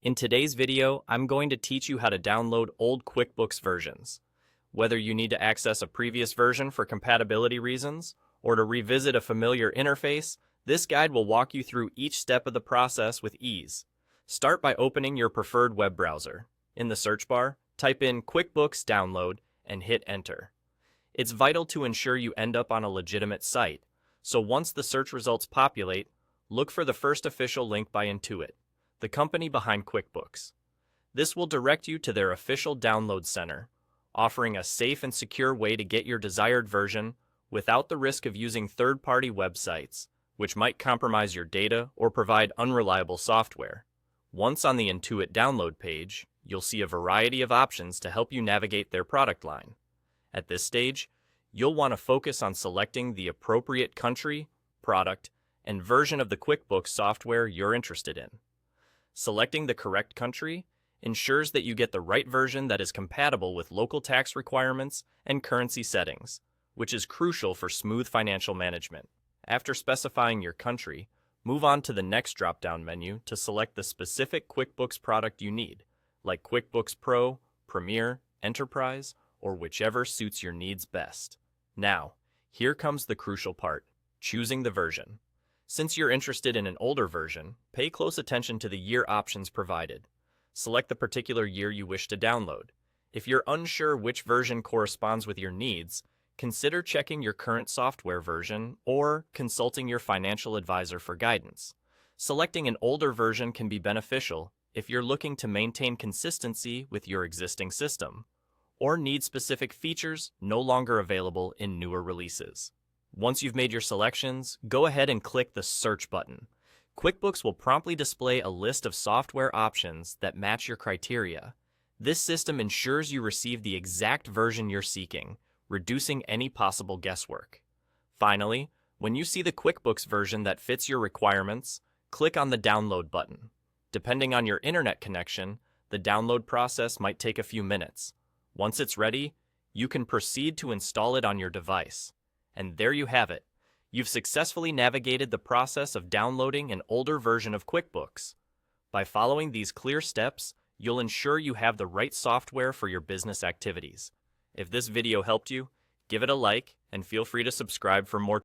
In today's video, I'm going to teach you how to download old QuickBooks versions. Whether you need to access a previous version for compatibility reasons or to revisit a familiar interface, this guide will walk you through each step of the process with ease. Start by opening your preferred web browser. In the search bar, type in QuickBooks Download and hit Enter. It's vital to ensure you end up on a legitimate site, so once the search results populate, look for the first official link by Intuit, the company behind QuickBooks. This will direct you to their official download center, offering a safe and secure way to get your desired version without the risk of using third-party websites, which might compromise your data or provide unreliable software. Once on the Intuit download page, you'll see a variety of options to help you navigate their product line. At this stage, you'll want to focus on selecting the appropriate country, product, and version of the QuickBooks software you're interested in. Selecting the correct country ensures that you get the right version that is compatible with local tax requirements and currency settings, which is crucial for smooth financial management. After specifying your country, move on to the next drop-down menu to select the specific QuickBooks product you need, like QuickBooks Pro, Premier, Enterprise, or whichever suits your needs best. Now, here comes the crucial part, choosing the version. Since you're interested in an older version, pay close attention to the year options provided. Select the particular year you wish to download. If you're unsure which version corresponds with your needs, consider checking your current software version or consulting your financial advisor for guidance. Selecting an older version can be beneficial if you're looking to maintain consistency with your existing system, or need specific features no longer available in newer releases. Once you've made your selections, go ahead and click the Search button. QuickBooks will promptly display a list of software options that match your criteria. This system ensures you receive the exact version you're seeking, reducing any possible guesswork. Finally, when you see the QuickBooks version that fits your requirements, click on the Download button. Depending on your internet connection, the download process might take a few minutes. Once it's ready, you can proceed to install it on your device. And there you have it. You've successfully navigated the process of downloading an older version of QuickBooks. By following these clear steps, you'll ensure you have the right software for your business activities. If this video helped you, give it a like and feel free to subscribe for more